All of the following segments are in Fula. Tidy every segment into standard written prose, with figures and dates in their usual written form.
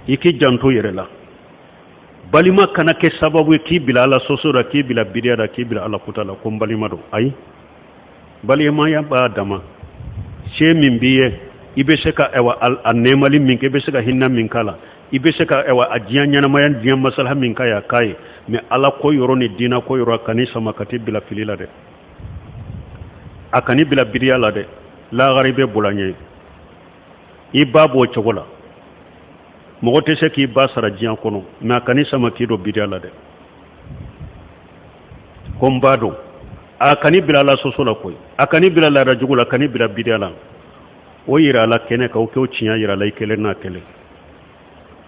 iki janto yɛrɛ la balima kana kɛ sababu k'i bila ala soso la k'i bila bidiya la k'i bila ala kuta la ko n balima don ayi balimaya b'a dama se min b'i ye i bɛ se ka a nɛɛmali min kɛ i bɛ se ka hinɛ min k'a la i bɛ se ka a diɲɛ ɲɛnamaya diɲɛ masalaha min k'a ye a k'a ye mais ala ko yɔrɔ ni diinɛ ko yɔrɔ a kan'i sama ka t'i bila fili la dɛ a kan'i bila bidiya la dɛ lahara i bɛ bola ɲɛ i b'a b'o cogo la mɔgɔ tɛ se k'i ba sara diɲɛ kɔnɔ mais a kan'i sama k'i don bidiya la dɛ ko n b'a dɔn a kan'i bila ala soso la koyi a kan'i bila laada jugu la a kan'i bila bidiya la o yira ala kɛnɛ kan o k'o tiɲɛ yira la i kelen n'a kelen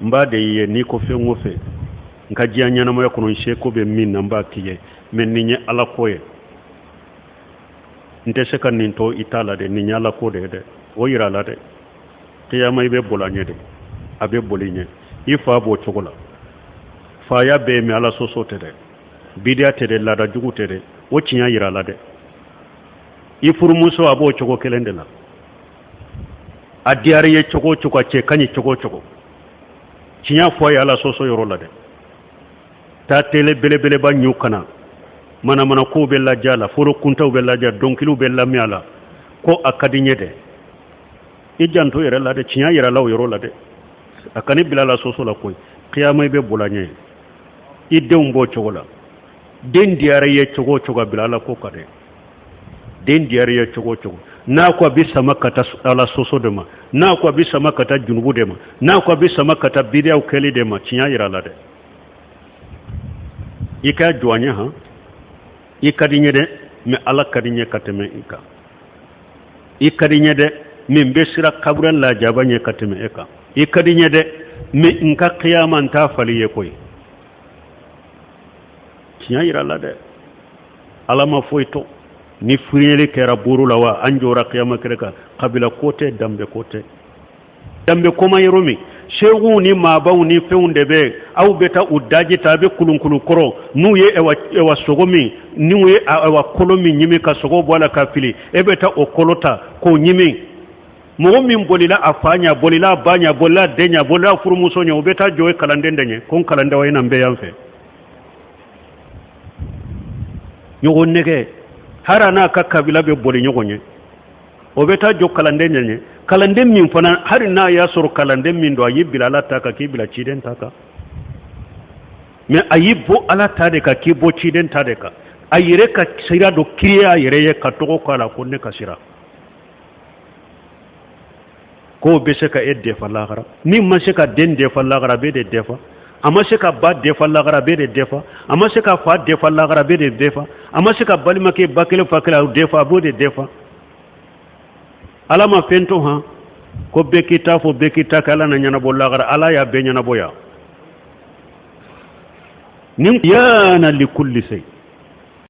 n b'a de ye n'i ko fɛn o fɛn n ka diɲɛ ɲɛnamaya kɔnɔ n seko bɛ min na n b'a k'i ye mais nin ye ala ko ye n tɛ se ka nin to i t'a la dɛ nin ye ala ko de ye dɛ o yira la dɛ kiyama i bɛ boli a ɲɛ de a bɛ boli ɲɛ i fa b'o cogo la faya bɛ yen mais ala soso tɛ dɛ bidiya tɛ dɛ laada jugu tɛ dɛ o tiɲɛ yira la dɛ i furumuso a b'o cogo kelen de la a diyara ye cogo o cogo a cɛ ka ɲi cogo o cogo tiɲɛ fɔ a ye ala soso yɔrɔ la dɛ taa tele belebeleba ɲu kana manamana kow bɛ lajɛ a la foro kuntaw bɛ lajɛ dɔnkiliw bɛ lamɛn a la ko a ka di n ye dɛ i janto yɛrɛ la dɛ tiɲɛ yira la o yɔrɔ la dɛ a kan'i bila ala soso la koyi kiyama i bɛ bola ɲɛ i denw b'o cogo la den diyara ye cogo o cogo a bila ala ko kan dɛ den diyara ye cogo o cogo n'a ko a bɛ sama ka taa ala soso de ma n'a ko a bɛ sama ka taa junubu de ma n'a ko a bɛ sama ka taa bidiyaw kɛli de ma tiɲɛ yira la dɛ i ka jɔ a ɲɛ han i ka di n ye dɛ mais ala ka di n ye ka tɛmɛ i kan i ka di n ye dɛ min bɛ sira kabura lajaba ɲɛ ka tɛmɛ e kan i ka di n ye dɛ mais n ka kiyama n t'a fali ye koyi tiɲɛ yira la dɛ ala ma foyi to ni fiɲɛli kɛra buru la wa an jɔra kiyama kɛrɛ kan kabila ko tɛ danbe ko tɛ danbe koma yɔrɔ min seguw ni maabaw ni fɛnw de bɛ aw bɛ taa u daji ta a bɛ kulunkulu kɔrɔ n'u ye ewa sogo min n'u ye kolo min ɲimi ka sogo bɔ a la ka fili e bɛ taa o kolo ta k'o ɲimi mɔgɔ min bolila a fa ɲɛ bolila a ba ɲɛ bolila a den ɲɛ bolila a furumuso ɲɛ o bɛ taa jɔ ye kalanden de ɲɛ ko n kalanden wa ye nan bɛ yan fɛ ɲɔgɔn nɛgɛ hali n'a ka kabila bɛ boli ɲɔgɔn ye o bɛ taa jɔ kalanden ɲɛ kalanden min fana hali n'a y'a sɔrɔ kalanden min don a y'i bila ala ta kan k'i bila ciden ta kan mais a y'i bɔ ala ta de kan k'i bɔ ciden ta de kan a yɛrɛ ka sira dɔ kiiri a yɛrɛ ye ka tɔgɔ k'a la ko ne ka sira k'o bɛ se ka e defa lahara min ma se ka den defa lahara a bɛ de defa a ma se ka ba defa lahara a bɛ de defa a ma se ka fa defa lahara a bɛ de defa a ma se ka balimakɛ ba kelen fa kelen a defa a b'o de defa ala ma fɛn to han ko bɛɛ k'i ta fɔ bɛɛ k'i ta kɛ ala na ɲɛnabɔ lahara ala y'a bɛɛ ɲɛnabɔ yan ni yaana li kulli shay